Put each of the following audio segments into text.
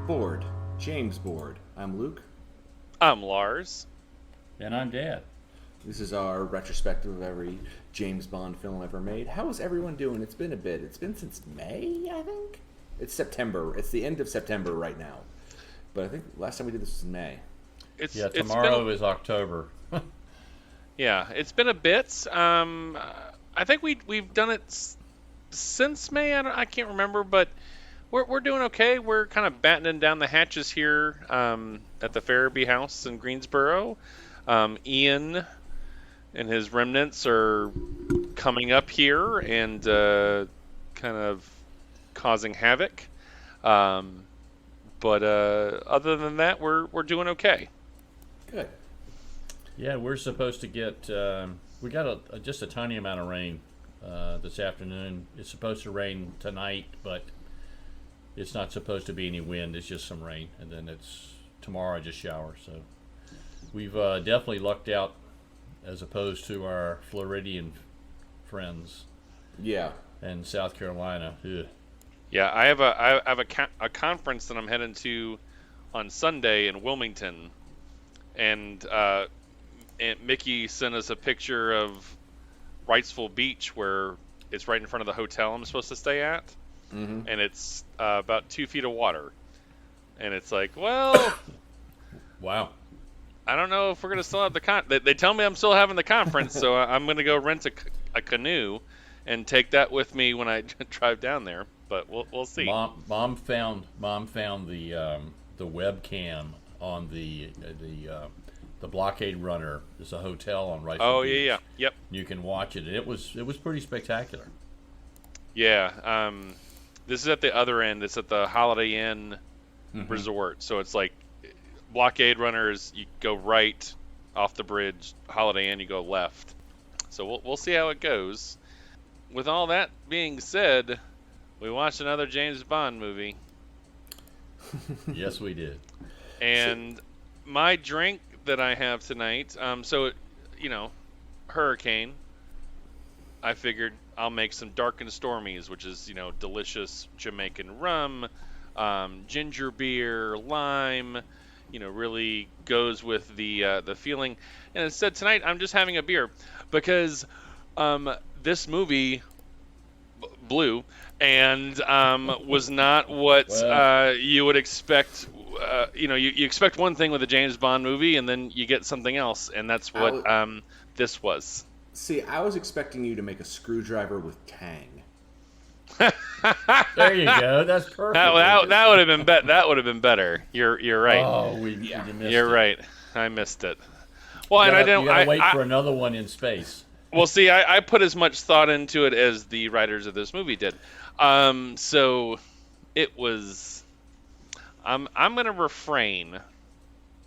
Board. James Board. I'm Luke. I'm Lars. And I'm Dad. This is our retrospective of every James Bond film ever made. How is everyone doing? It's been a bit. It's been since May, I think? It's September. It's the end of September right now. But I think last time we did this was in May. Tomorrow is October. Yeah, it's been a bit. I think we've done it since May. I can't remember, but we're doing okay. We're kind of battening down the hatches here at the Farabee House in Greensboro. Ian and his remnants are coming up here and kind of causing havoc. But other than that, we're doing okay. Good. Yeah, we're supposed to get. We got just a tiny amount of rain this afternoon. It's supposed to rain tonight, but it's not supposed to be any wind. It's just some rain, and then it's tomorrow just shower. So we've definitely lucked out as opposed to our Floridian friends. Yeah. And South Carolina. Ugh. Yeah, I have a conference that I'm heading to on Sunday in Wilmington, and Aunt Mickey sent us a picture of Wrightsville Beach, where it's right in front of the hotel I'm supposed to stay at, and it's about 2 feet of water, and it's like, well, Wow. I don't know if we're gonna still have the They tell me I'm still having the conference, so I'm gonna go rent a canoe and take that with me when I drive down there. But we'll see. Mom found the webcam on the Blockade Runner. There's a hotel on Wrightsville Oh Beach. yeah, yep. You can watch it. It was pretty spectacular. Yeah. This is at the other end. It's at the Holiday Inn Resort. So it's like Blockade Runners. You go right off the bridge. Holiday Inn, you go left. So we'll see how it goes. With all that being said, we watched another James Bond movie. Yes, we did. And my drink that I have tonight, hurricane. I figured I'll make some Dark and Stormies, which is, delicious Jamaican rum, ginger beer, lime, really goes with the feeling. And instead tonight I'm just having a beer because this movie Blue and was not what you would expect. You expect one thing with a James Bond movie, and then you get something else, and that's what this was. See, I was expecting you to make a screwdriver with Tang. There you go. That's perfect. That would have been That would have been better. You're right. Oh, you missed You're it. right. I missed it. Well, You and I didn't. gotta wait I, for another one in space. Well, see, I put as much thought into it as the writers of this movie did. So it was. I'm going to refrain,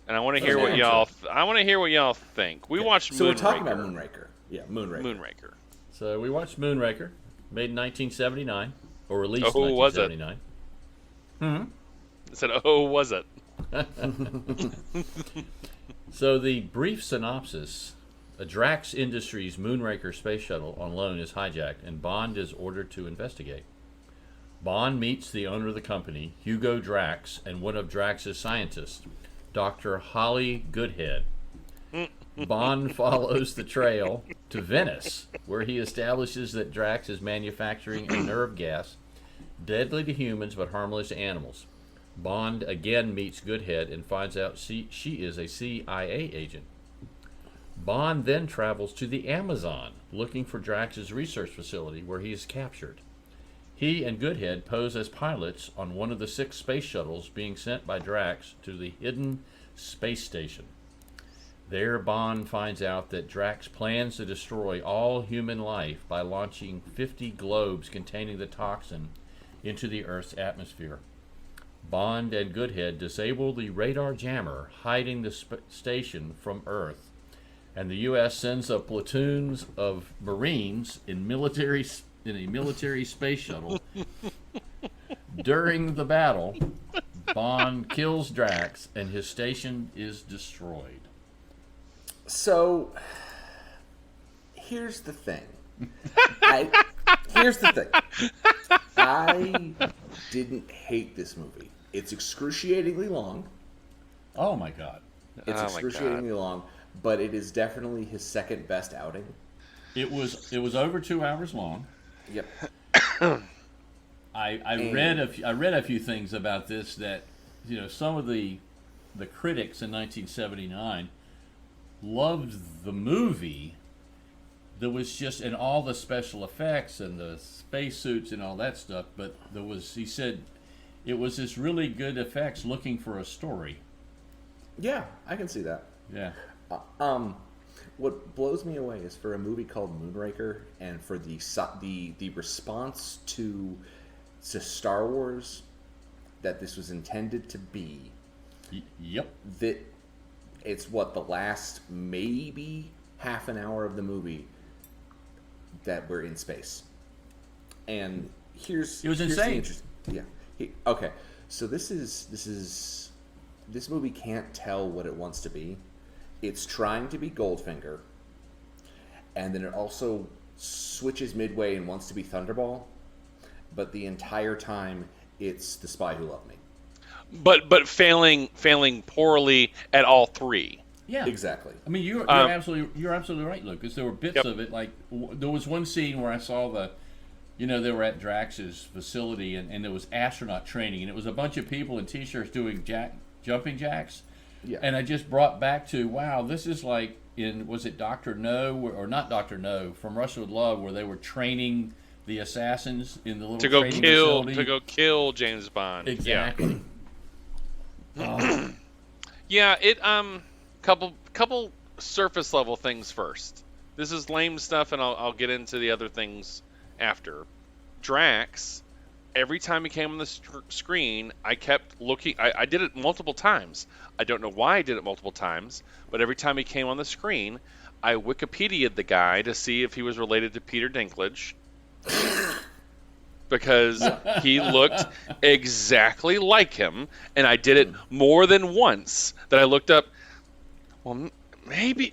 and I want to hear what y'all. I want to hear what y'all think. We watched. So Moonraker. we're talking about Moonraker. Yeah, Moonraker. Moonraker. So we watched Moonraker, made in 1979, or released Oh, in who was it? 1979. I said, "Oh, was it?" So the brief synopsis: a Drax Industries Moonraker space shuttle on loan is hijacked, and Bond is ordered to investigate. Bond meets the owner of the company, Hugo Drax, and one of Drax's scientists, Dr. Holly Goodhead. Bond follows the trail to Venice, where he establishes that Drax is manufacturing a nerve gas, deadly to humans but harmless to animals. Bond again meets Goodhead and finds out she is a CIA agent. Bond then travels to the Amazon, looking for Drax's research facility, where he is captured. He and Goodhead pose as pilots on one of the 6 space shuttles being sent by Drax to the hidden space station. There, Bond finds out that Drax plans to destroy all human life by launching 50 globes containing the toxin into the Earth's atmosphere. Bond and Goodhead disable the radar jammer hiding the station from Earth, and the U.S. sends up platoons of Marines in a military space shuttle. During the battle, Bond kills Drax, and his station is destroyed. So, here's the thing. I didn't hate this movie. It's excruciatingly long. Oh my God! It's Oh my excruciatingly long, but it is definitely his second best outing. It was over 2 hours long. Yep. I read a few things about this that, some of the critics in 1979 loved the movie. There was just, and all the special effects and the spacesuits and all that stuff, but he said it was this really good effects looking for a story. Yeah, I can see that. Yeah. What blows me away is for a movie called Moonraker, and for the response to Star Wars that this was intended to be. Yep. That it's the last maybe half an hour of the movie that we're in space, and it was insane. Okay, so this movie can't tell what it wants to be. It's trying to be Goldfinger, and then it also switches midway and wants to be Thunderball, but the entire time it's The Spy Who Loved Me. But failing poorly at all three. Yeah, exactly. I mean, you're absolutely right, Lucas. There were bits of it, like there was one scene where I saw they were at Drax's facility, and there was astronaut training, and it was a bunch of people in t-shirts doing jumping jacks. Yeah. And I just brought back to, wow, this is like was it Dr. No, or not Dr. No, from Russia with Love, where they were training the assassins in the little training facility. To go kill James Bond. Exactly. Yeah. Yeah, couple surface level things first. This is lame stuff, and I'll get into the other things after. Drax, every time he came on the screen, I kept looking. I did it multiple times. I don't know why I did it multiple times, but every time he came on the screen, I Wikipedia'd the guy to see if he was related to Peter Dinklage. Because he looked exactly like him, and I did it more than once that I looked up. Well, maybe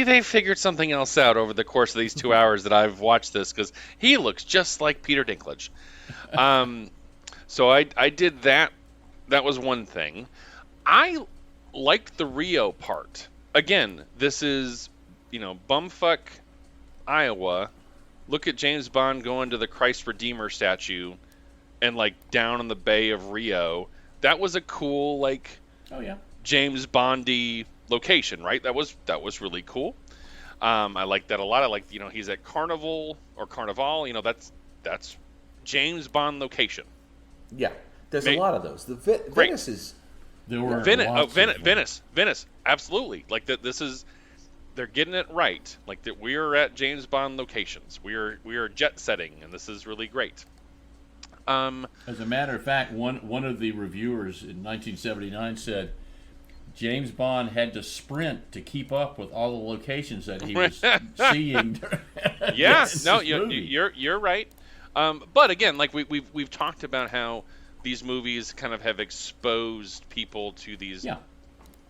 they figured something else out over the course of these 2 hours that I've watched this, because he looks just like Peter Dinklage. So I did that. That was one thing. I liked the Rio part. Again, this is, bumfuck Iowa. Look at James Bond going to the Christ Redeemer statue and down in the Bay of Rio. That was a cool oh yeah, James Bondy location, right? That was really cool. I like that a lot. I like he's at Carnival or Carnival. That's James Bond location. Yeah, there's a lot of those. Venice is. There were Venice, absolutely. This is. They're getting it right. That we are at James Bond locations. We are jet setting, and this is really great. As a matter of fact, one of the reviewers in 1979 said James Bond had to sprint to keep up with all the locations that he was seeing. Yeah, no, you're right. But again, we've talked about how these movies kind of have exposed people to these, and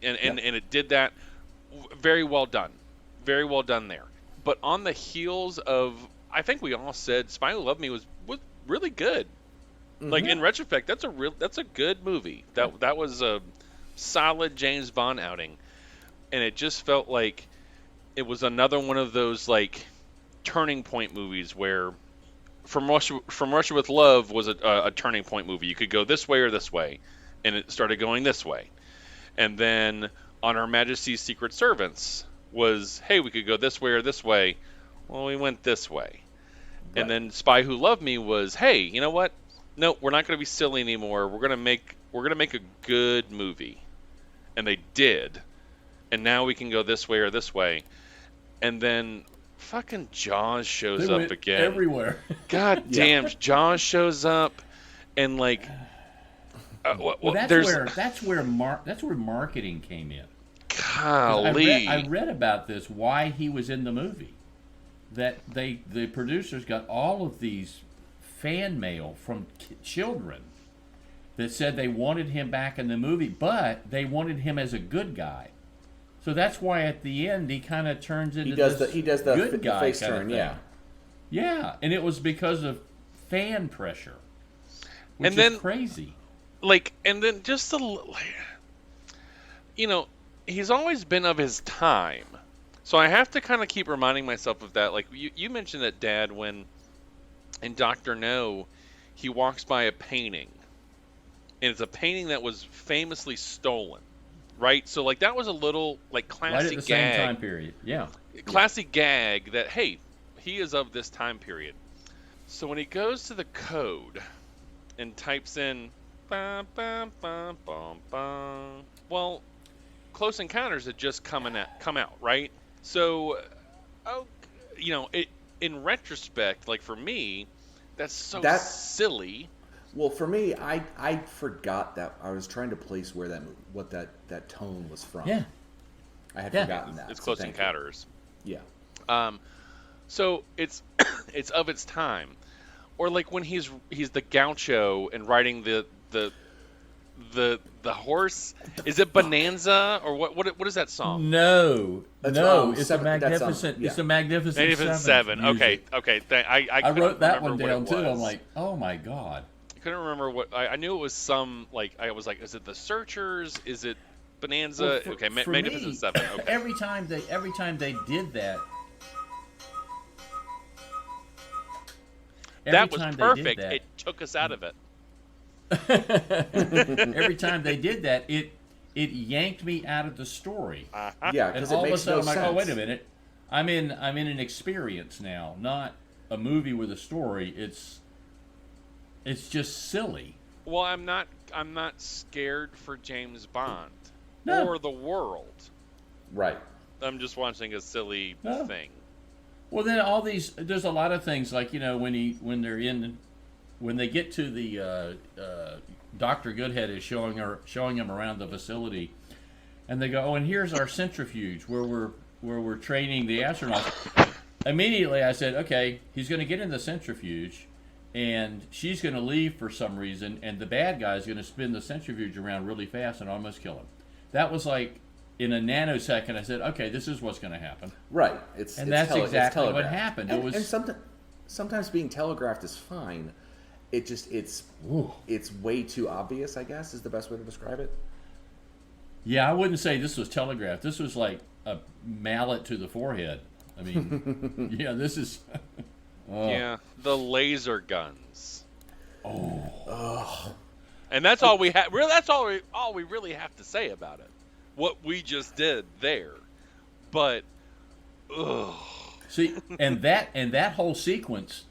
it did that. Very well done. Very well done there. But on the heels of, I think we all said Spy Who Loved Me was really good. Mm-hmm. In retrospect, that's a good movie. That was a solid James Bond outing. And it just felt like it was another one of those turning point movies where From Russia with Love was a turning point movie. You could go this way or this way, and it started going this way. And then On Her Majesty's Secret Servants was, hey, we could go this way or this way. Well, we went this way. Right. And then Spy Who Loved Me was, hey, you know what? No, we're not going to be silly anymore. We're going to make a good movie. And they did. And now we can go this way or this way. And then fucking Jaws shows up again. Everywhere. God damn, Jaws shows up, and that's where marketing came in. Golly. I read about this, why he was in the movie. That the producers got all of these fan mail from children that said they wanted him back in the movie, but they wanted him as a good guy. So that's why at the end he kind of turns into he does the good guy face kind of turn, thing. yeah. Yeah, and it was because of fan pressure, which and then, is crazy. like, and then just you know, he's always been of his time. So I have to kind of keep reminding myself of that. Like you mentioned that, Dad, when in Doctor No, he walks by a painting, and it's a painting that was famously stolen, right? So like that was a little like Right at classy the same gag, time period. Yeah. classy gag that, hey, he is of this time period. So when he goes to the code and types in, "Bum, bum, bum, bum, bum," well, Close Encounters had just come out, right? So, oh, in retrospect, like for me, that's so That silly. Well, for me, I forgot that. I was trying to place where that tone was from. Yeah. I had Yeah. forgotten that. It's so Close thank you. Encounters. Yeah. So it's it's of its time, or like when he's the gaucho and riding the horse. Is it Bonanza or what is that song? No, That's, no, it's seven- a that's, magnificent. yeah. It's a magnificent Magnificent seven. Seven. Okay, music. okay. I I wrote that one remember what down it too. I'm was. like, oh my god. I couldn't remember what I knew. It was some like I was like, is it the Searchers? Is it Bonanza? Well, for Magnificent me, Seven. Okay. every time they did that, That was time perfect. They did It took us out of it. that, every time they did that, it yanked me out of the story. Yeah, And because all it of a makes sudden, no I'm like, sense. oh wait a minute, I'm in an experience now, not a movie with a story. It's just silly. Well, I'm not scared for James Bond No. or the world. Right. I'm just watching a silly No. thing. Well, then there's a lot of things like when they get to the Dr. Goodhead is showing him around the facility, and they go, oh, and here's our centrifuge where we're training the astronauts. Immediately, I said, okay, he's going to get in the centrifuge, and she's going to leave for some reason, and the bad guy's going to spin the centrifuge around really fast and almost kill him. That was like in a nanosecond. I said, okay, this is what's going to happen. Right. That's exactly what happened. And sometimes being telegraphed is fine. It's way too obvious, I guess, is the best way to describe it. Yeah, I wouldn't say this was telegraphed. This was like a mallet to the forehead. I mean, yeah, this is. Yeah, the laser guns. Oh. And that's all we have. Really, that's all we really have to say about it. What we just did there, but ugh. See, and that whole sequence,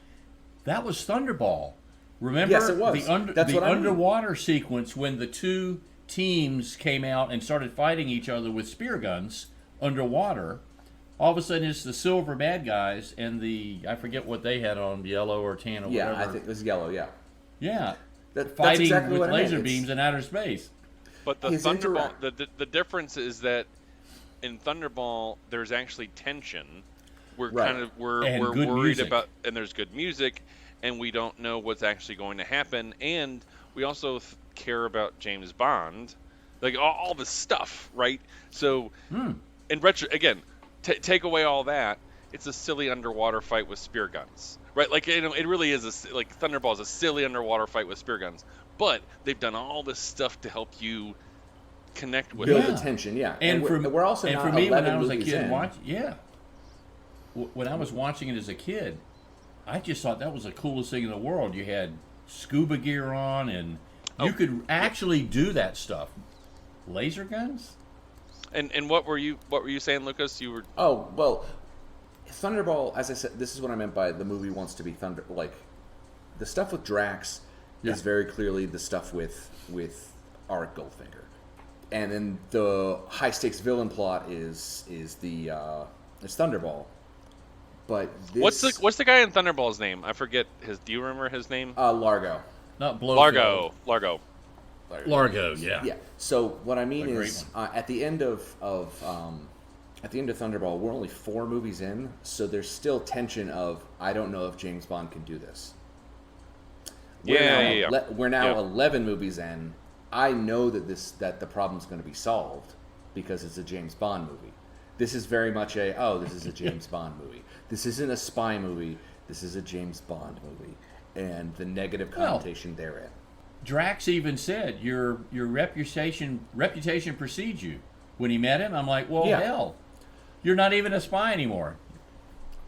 that was Thunderball. Remember Yes, it was. That's what I mean. underwater sequence when the two teams came out and started fighting each other with spear guns underwater. All of a sudden, it's the silver bad guys and I forget what they had on, yellow or tan or Yeah, whatever. I think it was yellow. Yeah. Yeah, That's fighting exactly with what I meant. laser It's- beams in outer space. But the His Thunderball, interact- the difference is that in Thunderball, there's actually tension. We're Right. we're And good worried music. about, and there's good music, and we don't know what's actually going to happen, and we also care about James Bond, like all this stuff, right? So, in retro, again, take away all that, it's a silly underwater fight with spear guns, right? Like it really is like Thunderball is a silly underwater fight with spear guns, but they've done all this stuff to help you connect with Build it. the tension, yeah. And we're also and not for me, when 11 I was a movies kid, in. when I was watching it as a kid, I just thought that was the coolest thing in the world. You had scuba gear on, and you could actually do that stuff. Laser guns? And what were you saying, Lucas? You were Oh, well, Thunderball, as I said, this is what I meant by the movie wants to be Thunder. Like, the stuff with Drax is very clearly the stuff with Auric Goldfinger. And then the high-stakes villain plot is Thunderball. But this... what's the guy in Thunderball's name? I forget his. Do you remember his name? Largo. Not Blofeld. Largo. Largo, yeah. Yeah. So what I mean A great is, at the end of Thunderball, we're only 4 movies in, so there's still tension of I don't know if James Bond can do this. We're now 11 movies in. I know that the problem's going to be solved because it's a James Bond movie. This is very much this is a James Bond movie. This isn't a spy movie. This is a James Bond movie, and the negative connotation therein. Drax even said your reputation precedes you. When he met him, I'm like, well, Yeah. hell, you're not even a spy anymore.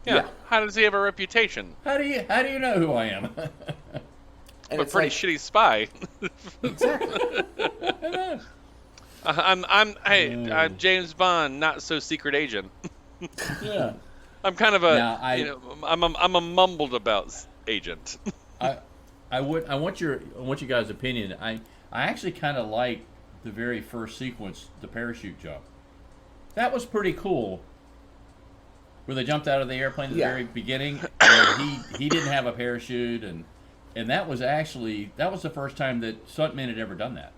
Yeah. How does he have a reputation? How do you know who I am? And But it's pretty like, shitty spy. exactly. I'm James Bond, not so secret agent. Yeah. I'm kind of a, Now, I'm a mumbled about agent. I want you guys' opinion. I actually kind of like the very first sequence, the parachute jump. That was pretty cool. Where they jumped out of the airplane at the very beginning, and he didn't have a parachute, and that was the first time that stuntmen had ever done that.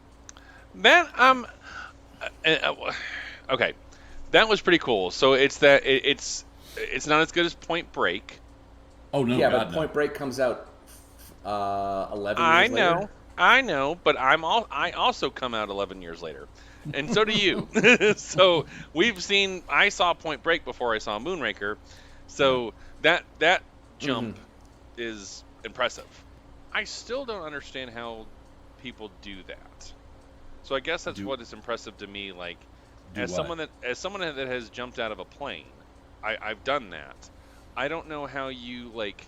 That okay, that was pretty cool. So it's not as good as Point Break. Oh no, Yeah, God, but no. Point Break comes out 11 years later. I know, but I also come out 11 years later, and so do you. So I saw Point Break before I saw Moonraker, so that jump is impressive. I still don't understand how people do that. So I guess that's what is impressive to me. Like, someone that has jumped out of a plane, I've done that. I don't know how you like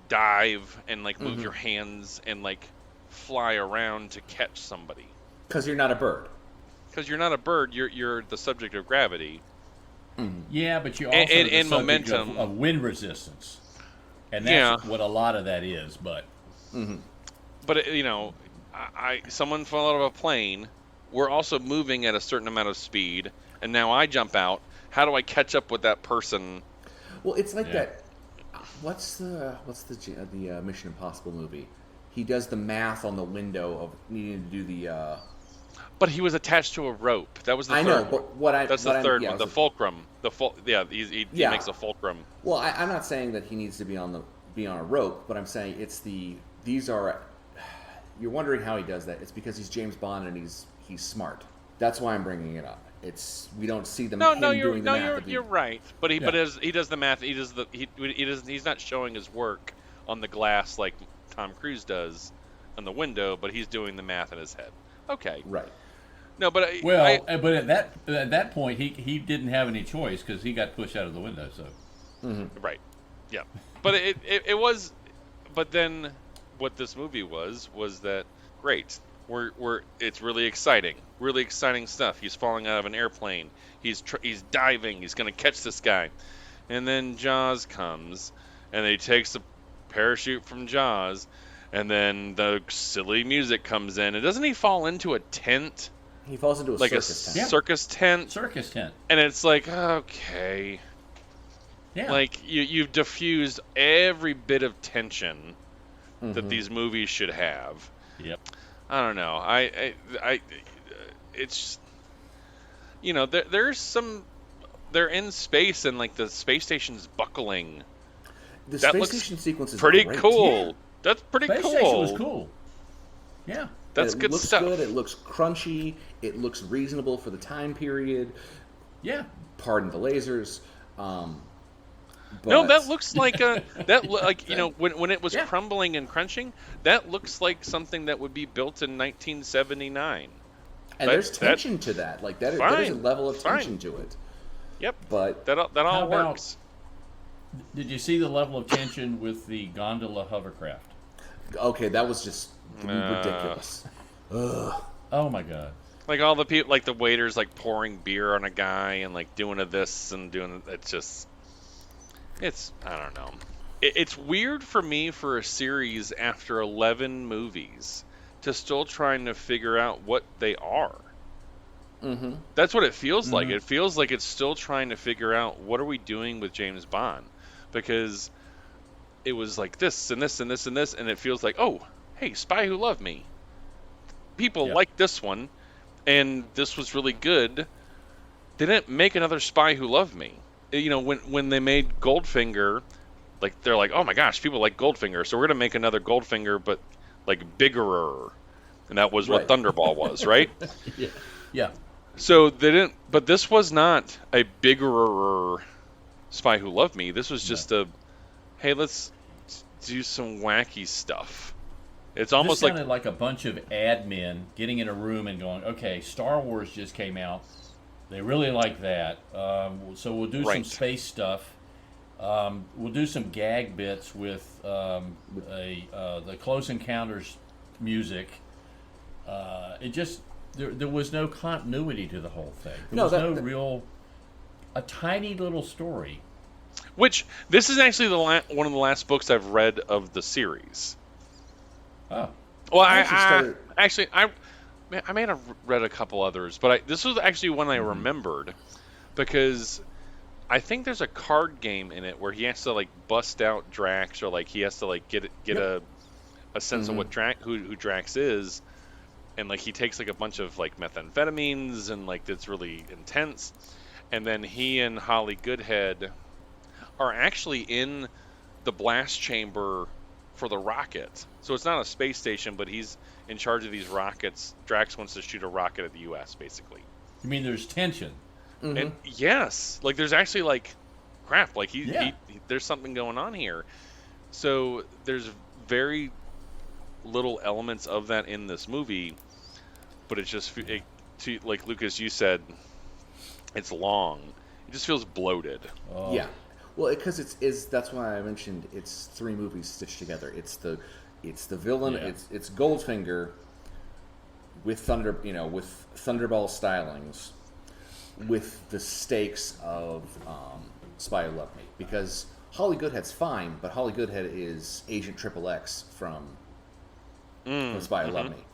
dive and like move your hands and like fly around to catch somebody. Because you're not a bird. Because you're not a bird, you're the subject of gravity. Yeah, but you also and the subject momentum of wind resistance, and that's what a lot of that is. But But someone fell out of a plane. We're also moving at a certain amount of speed, and now I jump out. How do I catch up with that person? Well, it's like that. What's the Mission Impossible movie? He does the math on the window of needing to do the. But he was attached to a rope. That was the third. I know, but that's the third one. The fulcrum. He makes a fulcrum. Well, I'm not saying that he needs to be on a rope, but I'm saying these are. You're wondering how he does that. It's because he's James Bond and he's smart. That's why I'm bringing it up. We don't see them. You're right. But he does the math. He's not showing his work on the glass like Tom Cruise does on the window, but he's doing the math in his head. Okay. Right. No, but but at that point he didn't have any choice because he got pushed out of the window. So. Right. Yeah. But it was. But then, what this movie was that great. It's really exciting stuff. He's falling out of an airplane. He's diving. He's gonna catch this guy, and then Jaws comes, and he takes the parachute from Jaws, and then the silly music comes in. And doesn't he fall into a tent? He falls into a circus tent. Circus tent. And it's like, okay. Yeah. Like you've diffused every bit of tension that these movies should have. Yep. I don't know. It's there's some. They're in space and like the space station's buckling. The space station sequence is pretty great. cool. Yeah. That's pretty cool. Space station was cool. Yeah. That's good stuff. It looks good. It looks crunchy. It looks reasonable for the time period. Yeah. Pardon the lasers. No, that looks like when it was crumbling and crunching, that looks like something that would be built in 1979. And there's tension to that. Like there is a level of tension to it. Yep. But that all works. Did you see the level of tension with the gondola hovercraft? Okay, that was just ridiculous. Ugh. Oh my god. Like all the people, like the waiters, like pouring beer on a guy and like doing this and doing it's I don't know. It's weird for me for a series after 11 movies to still trying to figure out what they are. Mm-hmm. That's what it feels like. It feels like it's still trying to figure out what are we doing with James Bond, because it was like this and this and this and this, and it feels like, oh, hey, Spy Who Loved Me. People like this one, and this was really good. They didn't make another Spy Who Loved Me. When they made Goldfinger, like they're like, oh my gosh, people like Goldfinger, so we're gonna make another Goldfinger, but like biggerer, and that was what Thunderball was, right? Yeah. So they didn't, but this was not a biggerer Spy Who Loved Me. This was just hey, let's do some wacky stuff. It's almost this sounded like a bunch of admin getting in a room and going, okay, Star Wars just came out. They really like that. So we'll do some Right. space stuff. We'll do some gag bits with the Close Encounters music. It just there was no continuity to the whole thing. There was no real a tiny little story. which this is actually one of the last books I've read of the series. Oh, Well, I actually I may have read a couple others, but this was actually one I remembered because I think there's a card game in it where he has to like bust out Drax, or like he has to like get a sense of what who Drax is, and like he takes like a bunch of like methamphetamines and like it's really intense, and then he and Holly Goodhead are actually in the blast chamber for the rocket. So it's not a space station, but he's in charge of these rockets. Drax wants to shoot a rocket at the U.S. basically. you mean there's tension? And yes, like there's actually like crap, like he there's something going on here. So there's very little elements of that in this movie, but it's just like Lucas, you said, it's long. It just feels bloated. Oh. Yeah. Well, because that's why I mentioned it's 3 movies stitched together. It's the villain. Yeah. It's Goldfinger with with Thunderball stylings, with the stakes of Spy Who Loved Me. Because Holly Goodhead's fine, but Holly Goodhead is Agent XXX from Spy Who Loved Me.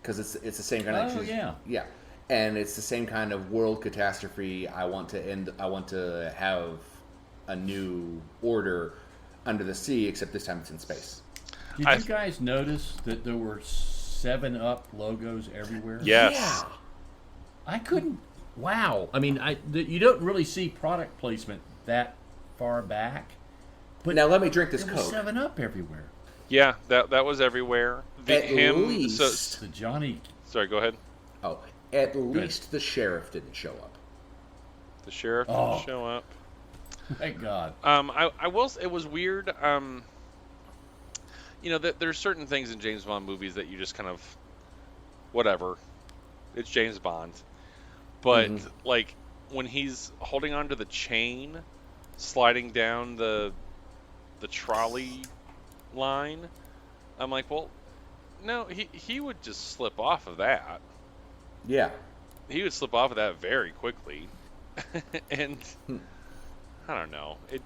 Because it's the same kind of yeah, and it's the same kind of world catastrophe. I want to have a new order under the sea, except this time it's in space. Did you guys notice that there were 7-Up logos everywhere? Yes. Yeah. I couldn't. Wow. I mean, you don't really see product placement that far back. But Now let me drink this there was Coke. 7-Up everywhere. Yeah, that was everywhere. At least. The Johnny. Sorry, go ahead. Oh, at least the sheriff didn't show up. The sheriff didn't show up. Thank God. I will. It was weird. There's certain things in James Bond movies that you just kind of, whatever. It's James Bond, but like when he's holding onto the chain, sliding down the trolley line, I'm like, well, no, he would just slip off of that. Yeah. He would slip off of that very quickly, and. I don't know. It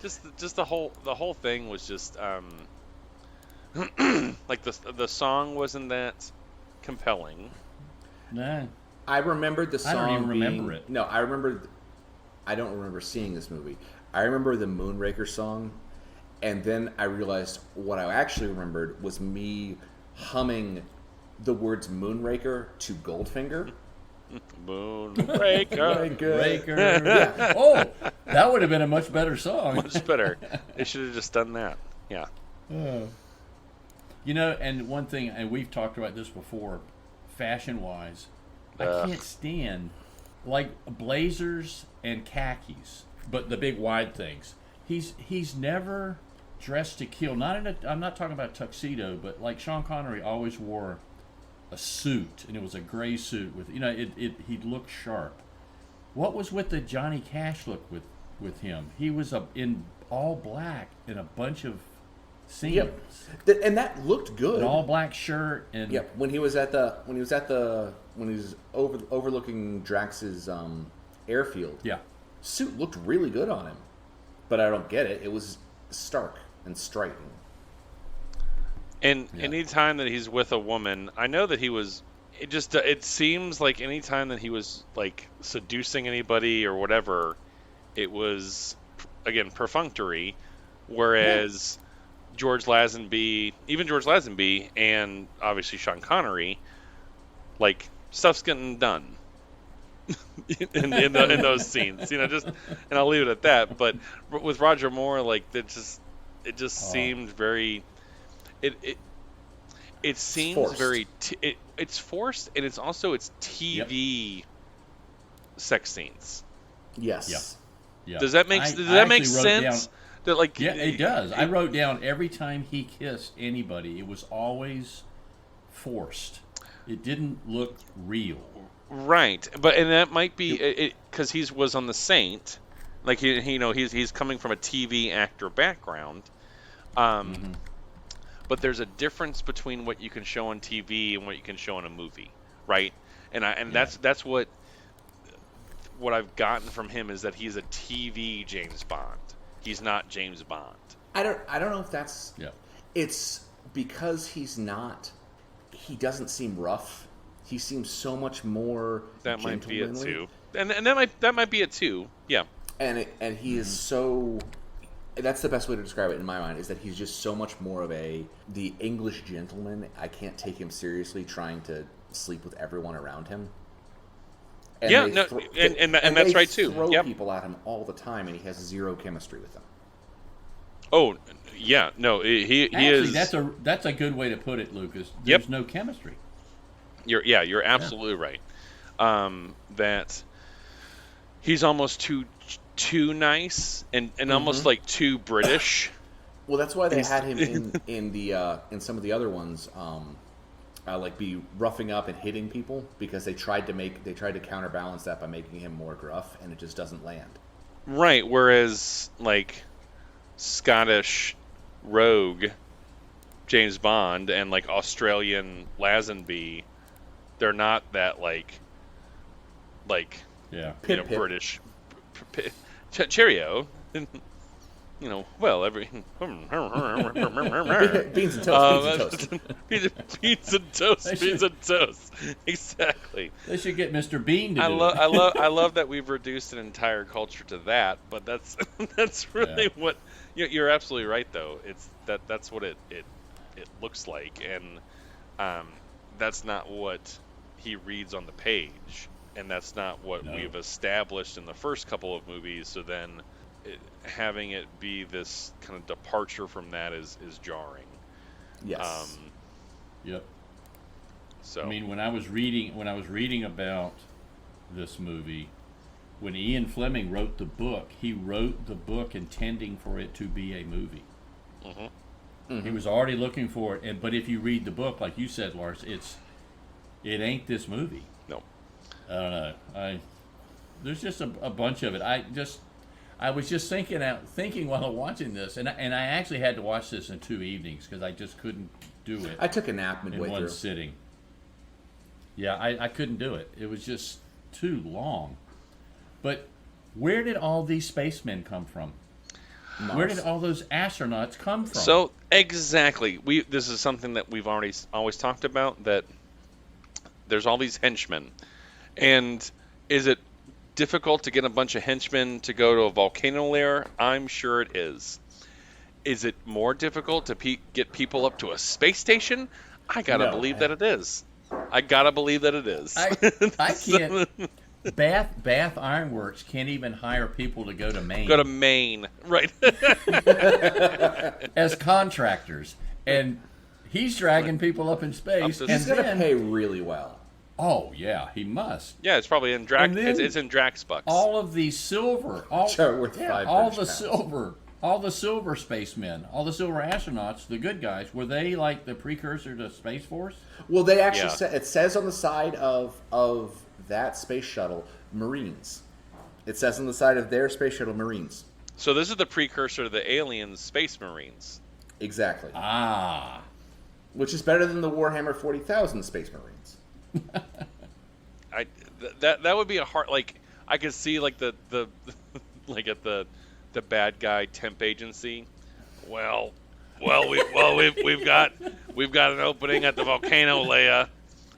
just the whole thing was just like the song wasn't that compelling. Nah. I remembered the song. I don't even remember it. No, I don't remember seeing this movie. I remember the Moonraker song, and then I realized what I actually remembered was me humming the words Moonraker to Goldfinger. Moonraker. Raker. Yeah. Oh, that would have been a much better song. Much better. They should have just done that. Yeah. And one thing, and we've talked about this before, fashion-wise, I can't stand like blazers and khakis, but the big wide things. He's never dressed to kill. I'm not talking about tuxedo, but like Sean Connery always wore a suit, and it was a gray suit with he'd look sharp. What was with the Johnny Cash look with him? He was in all black in a bunch of scenes. Yep. And that looked good. An all black shirt and yep. When he was overlooking Drax's airfield. Yeah. Suit looked really good on him. But I don't get it. It was stark and striking. And anytime that he's with a woman, I know that he was. It seems like anytime that he was like seducing anybody or whatever, it was again perfunctory. Whereas George Lazenby, and obviously Sean Connery, like stuff's getting done in those scenes. And I'll leave it at that. But with Roger Moore, like it just seemed very. It seems forced. very. It's forced, and it's TV sex scenes. Yes. Yeah. Does that make sense? That like Yeah, it does. I wrote down every time he kissed anybody, it was always forced. It didn't look real. Right, and that might be because he was on The Saint, like he's coming from a TV actor background, but there's a difference between what you can show on TV and what you can show in a movie, right? And that's what I've gotten from him is that he's a TV James Bond. He's not James Bond. I don't know if that's. Yeah. It's because he's not. He doesn't seem rough. He seems so much more. That might be it gentlemanly. too, and that might be it too. Yeah. And he is so. That's the best way to describe it in my mind. Is that he's just so much more of the English gentleman. I can't take him seriously trying to sleep with everyone around him. And Yeah, they no, thro- and that's they right too. Throw Yep. people at him all the time, and he has zero chemistry with them. Oh, yeah. No, he Actually, is. that's a good way to put it, Lucas. There's Yep. no chemistry. You're absolutely right. That he's almost too nice and almost like too British. Well, that's why they had him in some of the other ones, like be roughing up and hitting people because they tried to counterbalance that by making him more gruff, and it just doesn't land. Right. Whereas like Scottish rogue James Bond and like Australian Lazenby, they're not that like Yeah. Pip. British. Cheerio. Well, every Beans and toast. beans and toast. Exactly. They should get Mr. Bean to do it. I love that we've reduced an entire culture to that, but that's really what you're absolutely right though. That's what it looks like, and that's not what he reads on the page, and that's not what we've established in the first couple of movies. So then having it be this kind of departure from that is jarring. Yes. Yep. So I mean, when I was reading about this movie, when Ian Fleming wrote the book, he wrote the book intending for it to be a movie. He was already looking for it, but if you read the book, like you said, Lars, it ain't this movie. no. I don't know. There's just a bunch of it. I was just thinking while watching this, and I actually had to watch this in 2 evenings because I just couldn't do it I took a nap in midway one through. sitting. Yeah, I couldn't do it. It was just too long. But where did all these spacemen come from? Mars. Where did all those astronauts come from? So exactly, this is something that we've always talked about, that there's all these henchmen, and is it difficult to get a bunch of henchmen to go to a volcano lair? I'm sure it is. Is it more difficult to get people up to a space station? I gotta believe that it is. I can't. Bath Ironworks can't even hire people to go to Maine. Go to Maine, right? As contractors, and he's dragging people up in space. Up And He's going to then, pay really well. oh yeah, he must. Yeah, it's probably in Drax. And then It's in Drax bucks. All of the silver, Which are worth 5 all British the pounds. silver, all the silver spacemen, all the silver astronauts, the good guys. Were they like the precursor to Space Force? Well, they actually Yeah. it says on the side of that space shuttle, Marines. It says on the side of their space shuttle, Marines. So this is the precursor to the aliens, Space Marines. Exactly. Ah, Which is better than the Warhammer 40,000 Space Marines. That would be a hard, like, I could see like the like at the bad guy temp agency. We've got an opening at the volcano layer.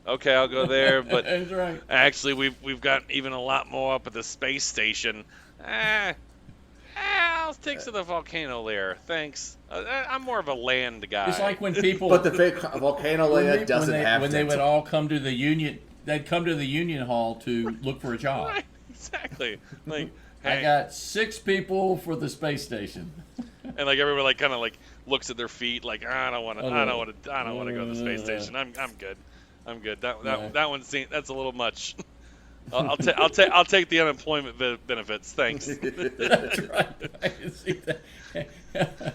Okay, I'll go there, but that's right. actually we've got even a lot more up at the space station. I'll take to the volcano layer. Thanks. I'm more of a land guy. It's like when people. But the fake volcano layer doesn't have when to. they would all come to the union. They'd come to the union hall to look for a job. Right, exactly. Like, I hey, got 6 people for the space station. and like everyone like kind of like looks at their feet, like I don't want to go to the space station. I'm good. That one seems that's a little much. I'll take the unemployment benefits. Thanks. That's right. I can see that.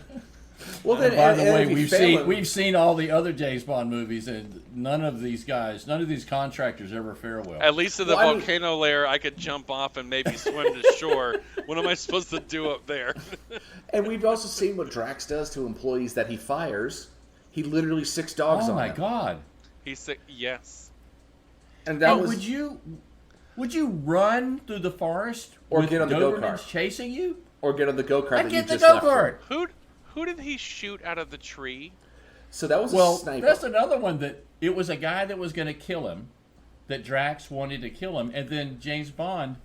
Well, then, By the and way, if you we've fail seen all the other James Bond movies, and none of these contractors ever fare well. At least in the Well, I mean- volcano layer, I could jump off and maybe swim to shore. What am I supposed to do up there? And we've also seen what Drax does to employees that he fires. He literally sicks dogs Oh on my them. God! He said, yes. And that And was would you run through the forest Or with get on the Dobermans go-kart. chasing you? or get on the go-kart I that you get the just left go-kart. from. Who did he shoot out of the tree? So that was a Well, sniper. that's another one that it was a guy that was going to kill him, that Drax wanted to kill him, and then James Bond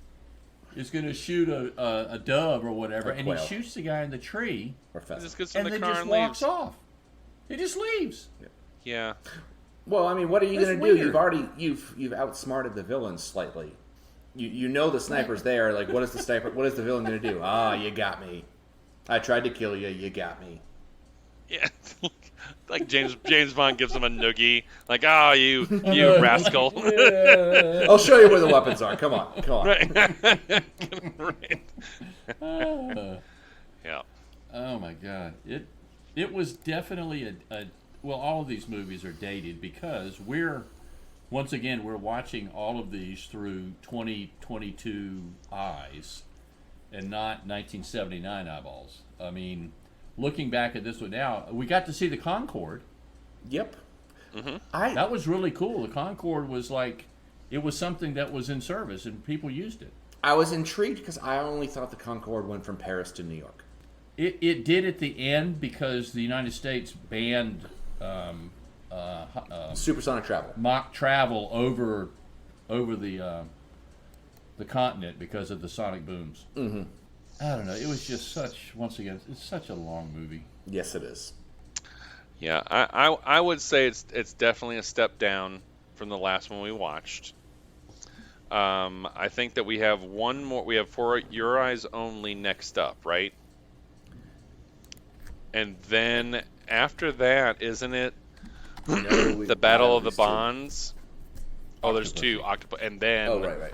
is going to shoot a dove or whatever, Or and he quail. shoots the guy in the tree, Or He pheasant. just gets in and the then car just and walks leaves. off. He just leaves. Yeah. Well, I mean, what are you That's going to do? weird. You've outsmarted the villain slightly. You know the sniper's there. Like, what is the villain going to do? Ah, you got me. I tried to kill you. You got me. Yeah. Like James Bond gives him a noogie. Like, oh, you rascal. Yeah. I'll show you where the weapons are. Come on. Right. Right. Yeah. Oh my God! It was definitely a well. All of these movies are dated because we're watching all of these through 2022 eyes, and not 1979 eyeballs. I mean, looking back at this one now, we got to see the Concorde. Yep. Mm-hmm. That was really cool. The Concorde was like, it was something that was in service and people used it. I was intrigued because I only thought the Concorde went from Paris to New York. It did at the end because the United States banned Supersonic travel. mock travel over the continent because of the sonic booms. Mm-hmm. I don't know. It was just once again, it's such a long movie. Yes, it is. Yeah. I would say it's definitely a step down from the last one we watched. I think that we have one more. We have For Your Eyes Only next up, right? And then after that, isn't it No, the Battle of the there's two. Bonds? Oh, there's two Octopus, and then Oh, right.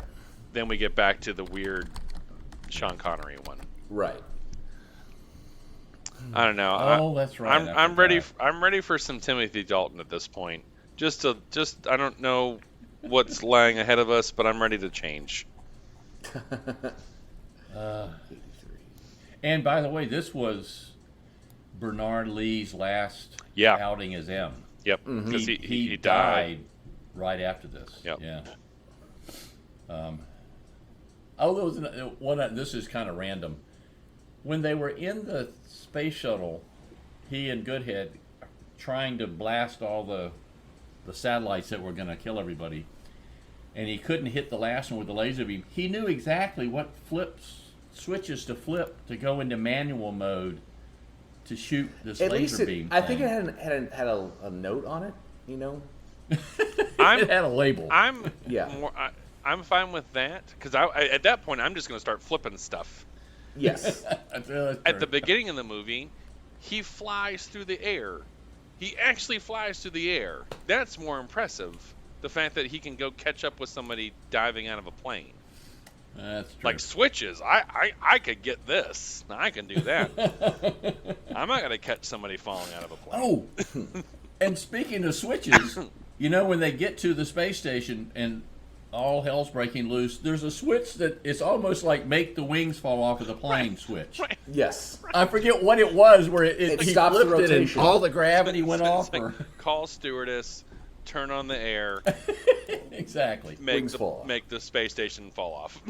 then we get back to the weird Sean Connery one. Right. I don't know. Oh, that's right. I'm ready. I'm ready for some Timothy Dalton at this point. Just I don't know what's lying ahead of us, but I'm ready to change. And by the way, this was Bernard Lee's last Yeah. outing as M. Yep, because He died. died right after this. Yep. Yeah. There was one. This is kind of random. When they were in the space shuttle, he and Goodhead trying to blast all the satellites that were going to kill everybody, and he couldn't hit the last one with the laser beam. He knew exactly what switches to flip to go into manual mode to shoot this At laser least beam. I think it thing. had a note on it. You know. It had a label. I'm Yeah. I'm fine with that because at that point I'm just going to start flipping stuff. Yes. That's At the true. beginning of the movie, he flies through the air. He actually flies through the air. That's more impressive. The fact that he can go catch up with somebody diving out of a plane. That's true. Like switches. I could get this. I can do that. I'm not going to catch somebody falling out of a plane. Oh, and speaking of switches, you know when they get to the space station and all hell's breaking loose, there's a switch that it's almost like make the wings fall off of the plane switch. Right. Yes. I forget what it was where It he stops the flipped it and rotation. all the gravity went It's off. like, Or... call stewardess, turn on the air, Exactly. Wings fall off. make the space station fall off.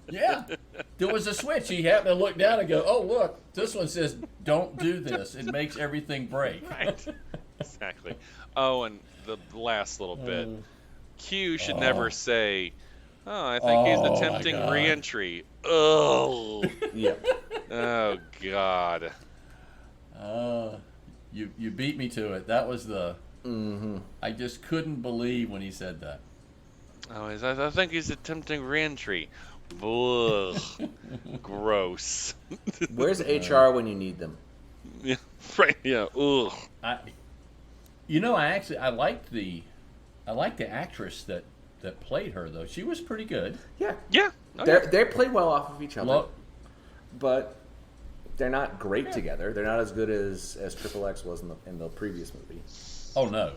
Yeah. There was a switch. He happened to look down and go, oh, look, this one says don't do this. It makes everything break. Right. Exactly. Oh, and the last little bit. Q should never say, oh, I think he's Oh, my attempting God. re-entry. Oh. Yeah. Oh, God. You beat me to it. That was the... Mm-hmm. I just couldn't believe when he said that. Oh, I think he's attempting re-entry. Ugh. Gross. Where's HR when you need them? Yeah, right, yeah. Ugh. I liked the actress that that played her, though. She was pretty good. Yeah. Yeah. Oh, yeah. They play well off of each other, Lo- but they're not great together. They're not as good as Triple X was in the previous movie. Oh, no.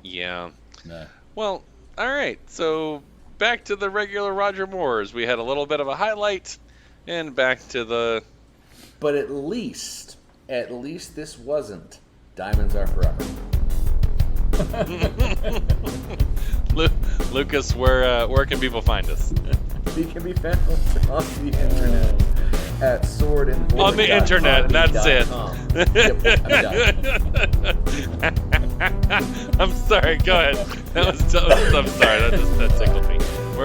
Yeah. No. Well, all right. So back to the regular Roger Moores. We had a little bit of a highlight, and back to the. But at least this wasn't Diamonds Are Forever. Lucas, where can people find us? We can be found on the internet at swordandboard. On the internet, that's it. I'm sorry. Go ahead. I'm sorry. That tickled me.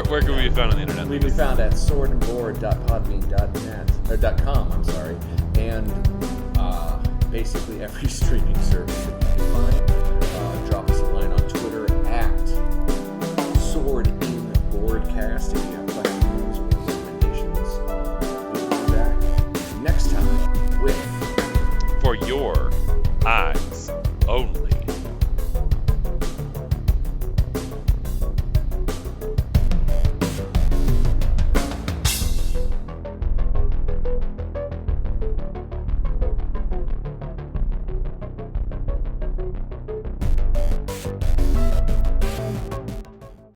Where can we be found on the internet? We can be found at swordandboard.podbean.net or .com. I'm sorry, and basically every streaming service that you can find. Drop us a line on Twitter at SwordInBoardcast if you have questions or recommendations. We'll be back next time with For your eyes only.